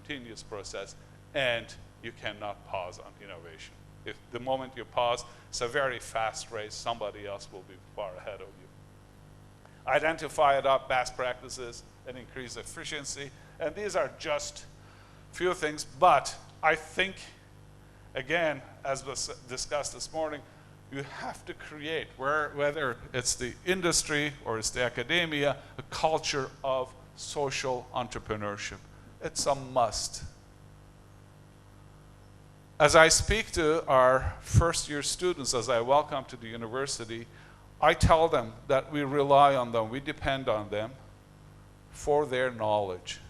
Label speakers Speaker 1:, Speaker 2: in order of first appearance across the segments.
Speaker 1: continuous process, and you cannot pause on innovation. If the moment you pause, it's a very fast race. Somebody else will be far ahead of you. Identify, adopt best practices, and increase efficiency. And these are just few things, but I think, again, as was discussed this morning, you have to create, whether it's the industry or it's the academia, a culture of social entrepreneurship. It's a must. As I speak to our first-year students, as I welcome to the university, I tell them that we rely on them, we depend on them for their knowledge.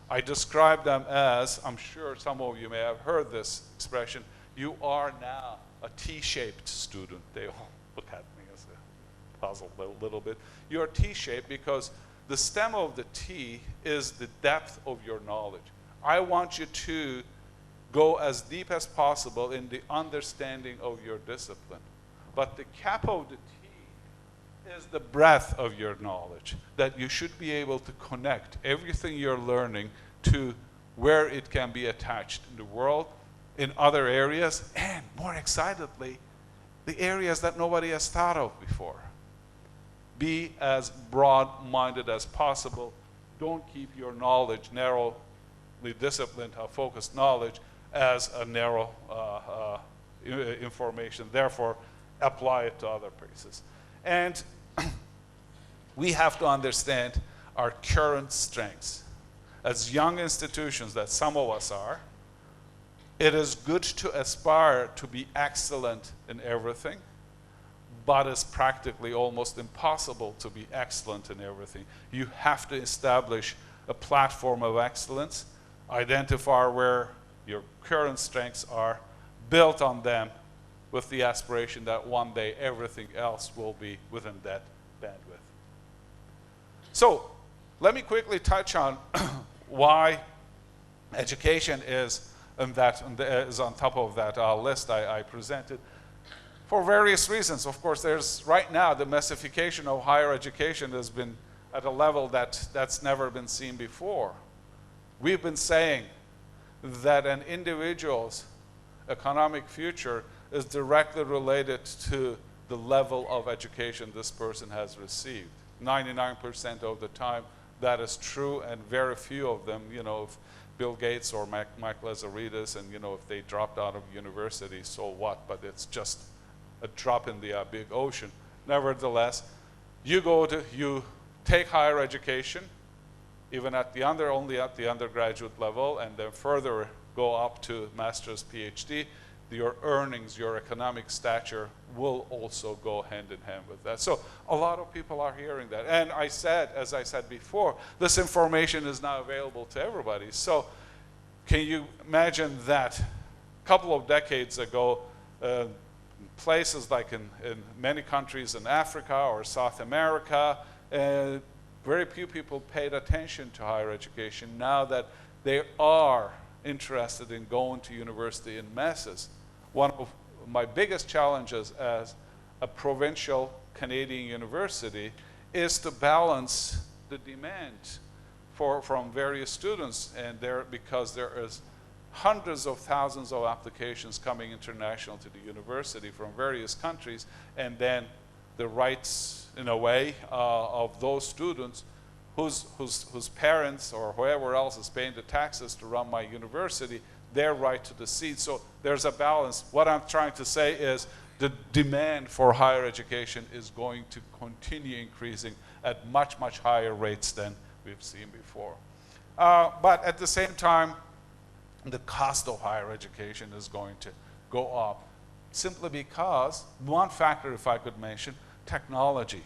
Speaker 1: I describe them as, I'm sure some of you may have heard this expression, you are now a T-shaped student. They all look at me as a puzzled little bit. You're T-shaped because the stem of the T is the depth of your knowledge. I want you to go as deep as possible in the understanding of your discipline. But the cap of the T is the breadth of your knowledge, that you should be able to connect everything you're learning to where it can be attached in the world, in other areas, and more excitedly, the areas that nobody has thought of before. Be as broad-minded as possible. Don't keep your knowledge narrowly disciplined, focused knowledge as a narrow information. Therefore, apply it to other places. And we have to understand our current strengths. As young institutions that some of us are, it is good to aspire to be excellent in everything, but it's practically almost impossible to be excellent in everything. You have to establish a platform of excellence, identify where your current strengths are, build on them with the aspiration that one day everything else will be within that bandwidth. So let me quickly touch on why education is on top of that list I presented. For various reasons. Of course, there's right now the massification of higher education has been at a level that's never been seen before. We've been saying that an individual's economic future is directly related to the level of education this person has received. 99% of the time that is true, and very few of them, you know, if Bill Gates or Mike Lazaridis, and you know, if they dropped out of university, so what? But it's just a drop in the big ocean. Nevertheless, you take higher education, even at the only at the undergraduate level, and then further go up to master's, PhD, your earnings, your economic stature will also go hand in hand with that. So a lot of people are hearing that. And as I said before, this information is now available to everybody. So can you imagine that a couple of decades ago, places like in many countries in Africa or South America, very few people paid attention to higher education. Now that they are interested in going to university in masses, one of my biggest challenges as a provincial Canadian university is to balance the demand from various students, and because there is hundreds of thousands of applications coming international to the university from various countries, and then the rights, in a way, of those students whose parents or whoever else is paying the taxes to run my university, their right to the seat. So there's a balance. What I'm trying to say is the demand for higher education is going to continue increasing at much, much higher rates than we've seen before. But at the same time, the cost of higher education is going to go up, simply because, one factor if I could mention, technology.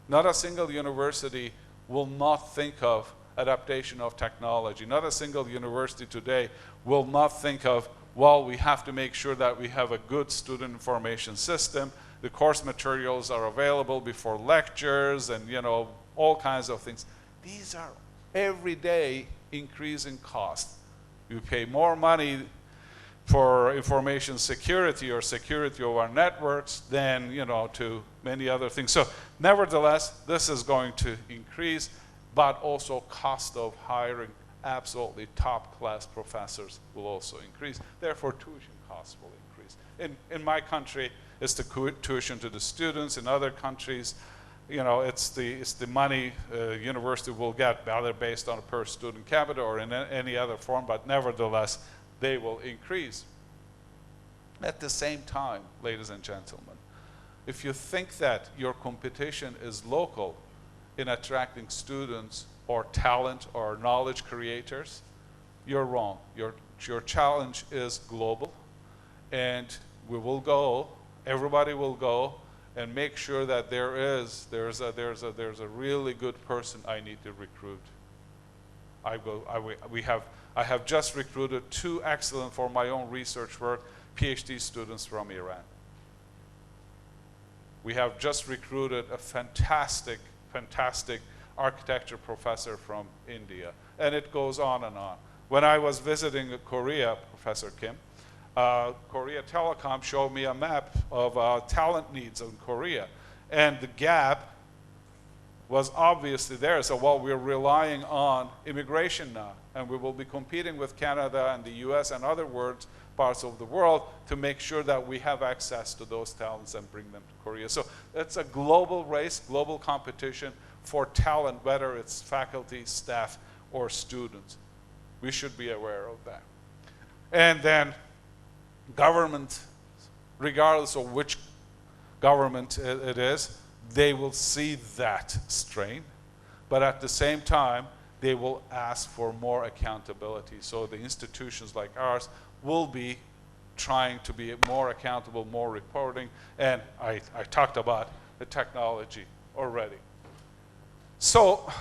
Speaker 1: Not a single university will not think of adaptation of technology. Not a single university today will not think of, well, we have to make sure that we have a good student information system. The course materials are available before lectures, and you know, all kinds of things. These are everyday increasing costs. You pay more money for information security or security of our networks than, you know, to many other things. So nevertheless, this is going to increase, but also cost of hiring absolutely top-class professors will also increase. Therefore, tuition costs will increase. In my country, it's the tuition to the students. In other countries, it's the money university will get, either based on a per student capita or in any other form, but nevertheless, they will increase. At the same time, ladies and gentlemen, if you think that your competition is local in attracting students or talent or knowledge creators, you're wrong. Your challenge is global, and we will go, everybody will go, and make sure that there's a really good person I need to recruit. I have just recruited 2 excellent, for my own research work, PhD students from Iran. We have just recruited a fantastic architecture professor from India, and it goes on and on. When I was visiting Korea, Professor Kim, Korea Telecom showed me a map of talent needs in Korea, and the gap was obviously there. So while we're relying on immigration now, and we will be competing with Canada and the US and other parts of the world to make sure that we have access to those talents and bring them to Korea. So it's a global race, global competition for talent, whether it's faculty, staff, or students. We should be aware of that. And then government, regardless of which government it is, they will see that strain, but at the same time, they will ask for more accountability. So the institutions like ours will be trying to be more accountable, more reporting, and I talked about the technology already. So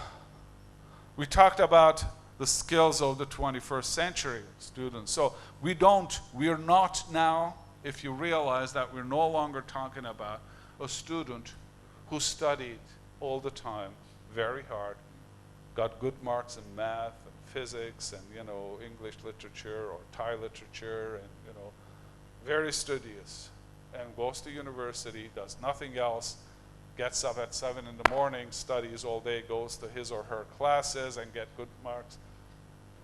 Speaker 1: we talked about the skills of the 21st century students. So we're not now, if you realize that we're no longer talking about a student who studied all the time, very hard, got good marks in math and physics and English literature or Thai literature, and very studious, and goes to university, does nothing else, gets up at 7 in the morning, studies all day, goes to his or her classes and get good marks.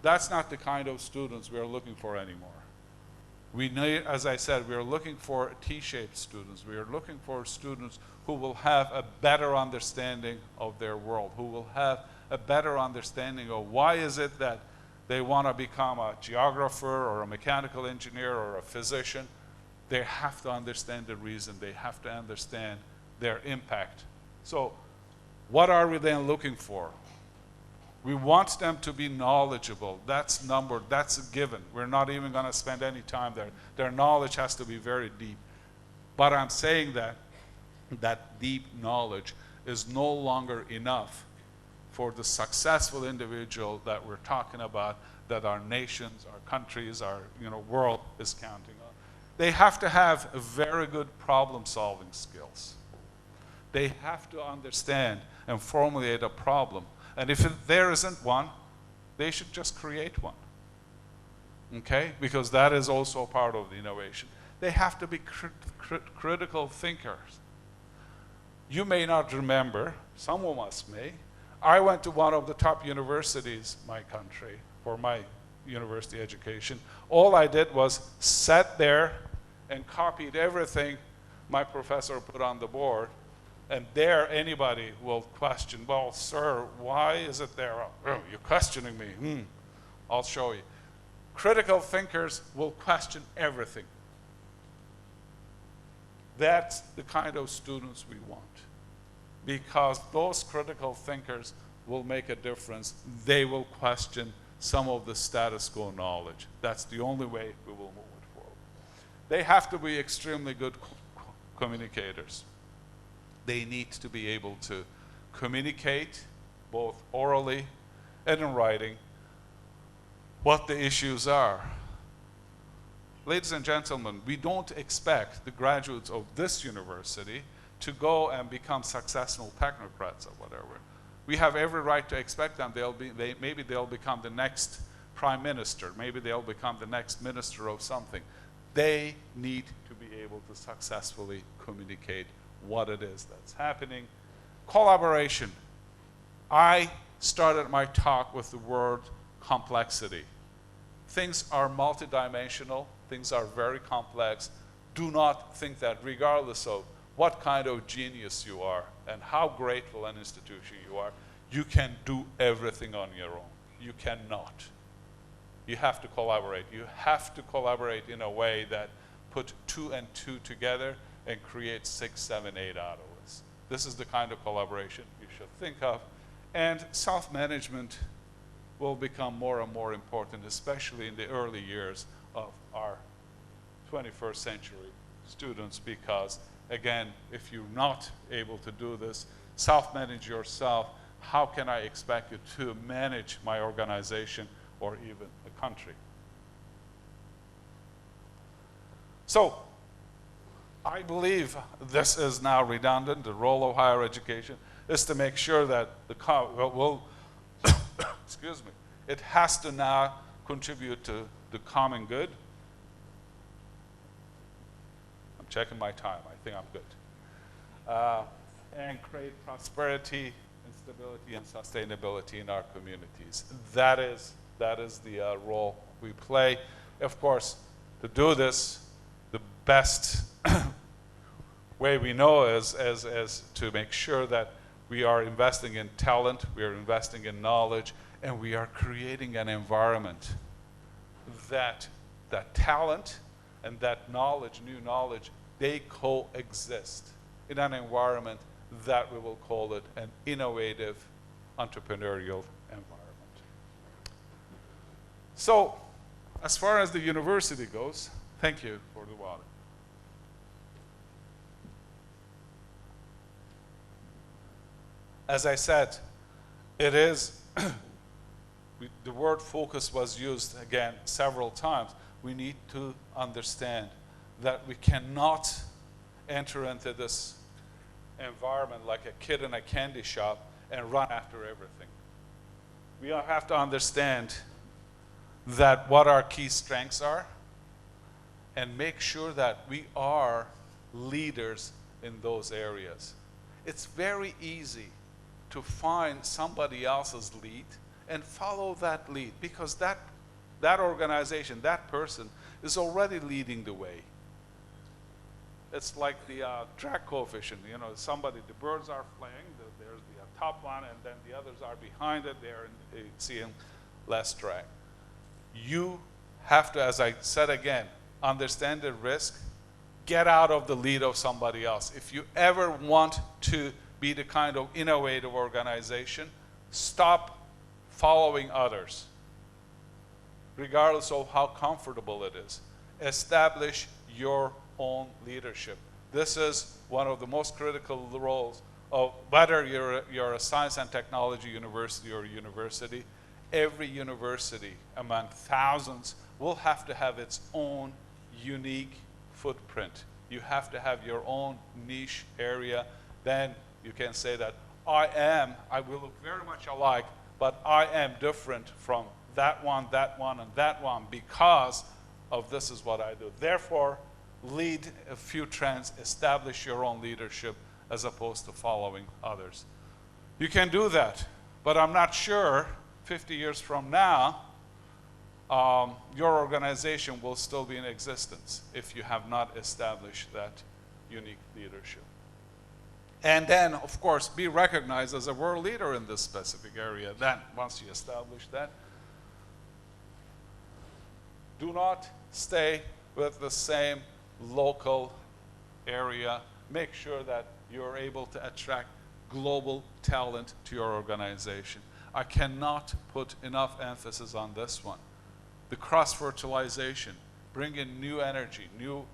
Speaker 1: That's not the kind of students we are looking for anymore. We need, as I said, we are looking for T-shaped students. We are looking for students who will have a better understanding of their world, who will have a better understanding of why is it that they want to become a geographer or a mechanical engineer or a physician. They have to understand the reason. They have to understand their impact. So what are we then looking for? We want them to be knowledgeable. That's a given. We're not even going to spend any time there. Their knowledge has to be very deep. But I'm saying that deep knowledge is no longer enough for the successful individual that we're talking about, that our nations, our countries, our world is counting on. They have to have a very good problem-solving skills. They have to understand and formulate a problem. And if there isn't one, they should just create one. Okay? Because that is also part of the innovation. They have to be critical thinkers. You may not remember, some of us may. I went to one of the top universities in my country for my university education. All I did was sat there and copied everything my professor put on the board. And there, anybody will question, well, sir, why is it there? Oh, you're questioning me. I'll show you. Critical thinkers will question everything. That's the kind of students we want, because those critical thinkers will make a difference. They will question some of the status quo knowledge. That's the only way we will move it forward. They have to be extremely good communicators. They need to be able to communicate both orally and in writing what the issues are. Ladies and gentlemen, we don't expect the graduates of this university to go and become successful technocrats or whatever. We have every right to expect them. Maybe they'll become the next prime minister. Maybe they'll become the next minister of something. They need to be able to successfully communicate what it is that's happening. Collaboration. I started my talk with the word complexity. Things are multidimensional, things are very complex. Do not think that regardless of what kind of genius you are and how grateful an institution you are, you can do everything on your own. You cannot. You have to collaborate. You have to collaborate in a way that put 2 and 2 together and create 6, 7, 8 out of this. This is the kind of collaboration you should think of. And self-management will become more and more important, especially in the early years of our 21st century students, because again, if you're not able to do this, self-manage yourself, how can I expect you to manage my organization or even a country? So, I believe this is now redundant. The role of higher education is to make sure that excuse me, it has to now contribute to the common good. I'm checking my time. I think I'm good. And create prosperity and stability and sustainability in our communities. That is the role we play. Of course, to do this, the best way we know is to make sure that we are investing in talent, we are investing in knowledge, and we are creating an environment that talent and that knowledge, new knowledge, they coexist in an environment that we will call it an innovative entrepreneurial environment. So, as far as the university goes, thank you for the water. As I said, it is, the word focus was used again several times. We need to understand that we cannot enter into this environment like a kid in a candy shop and run after everything. We have to understand that what our key strengths are and make sure that we are leaders in those areas. It's very easy to find somebody else's lead and follow that lead, because that organization, that person is already leading the way. It's like the drag coefficient. You know, the birds are flying, there's the top one, and then the others are behind it, they're seeing less drag. You have to, as I said again, understand the risk, get out of the lead of somebody else. If you ever want to be the kind of innovative organization, stop following others, regardless of how comfortable it is. Establish your own leadership. This is one of the most critical roles of whether you're a science and technology university or university. Every university among thousands will have to have its own unique footprint. You have to have your own niche area. Then you can say that I will look very much alike, but I am different from that one, and that one because of this is what I do. Therefore, lead a few trends, establish your own leadership as opposed to following others. You can do that, but I'm not sure 50 years from now, your organization will still be in existence if you have not established that unique leadership. And then, of course, be recognized as a world leader in this specific area. Then, once you establish that, do not stay with the same local area. Make sure that you're able to attract global talent to your organization. I cannot put enough emphasis on this one. The cross-fertilization, bring in new energy, new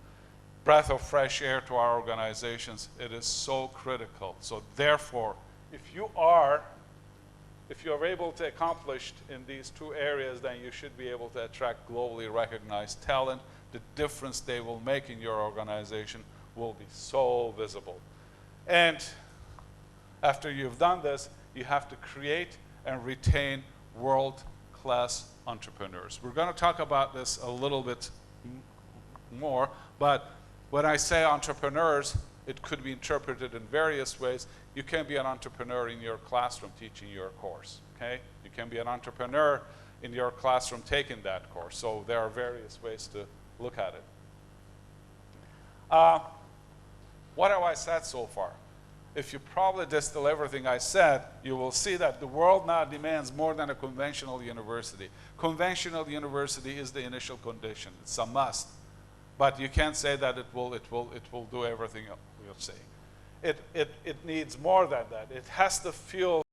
Speaker 1: breath of fresh air to our organizations. It is so critical. So therefore, if you are able to accomplish in these two areas, then you should be able to attract globally recognized talent. The difference they will make in your organization will be so visible. And after you've done this, you have to create and retain world-class entrepreneurs. We're going to talk about this a little bit more, but when I say entrepreneurs, it could be interpreted in various ways. You can be an entrepreneur in your classroom teaching your course, okay? You can be an entrepreneur in your classroom taking that course. So there are various ways to look at it. What have I said so far? If you probably distill everything I said, you will see that the world now demands more than a conventional university. Conventional university is the initial condition. It's a must. But you can't say that it will do everything we're saying. It needs more than that. It has to fuel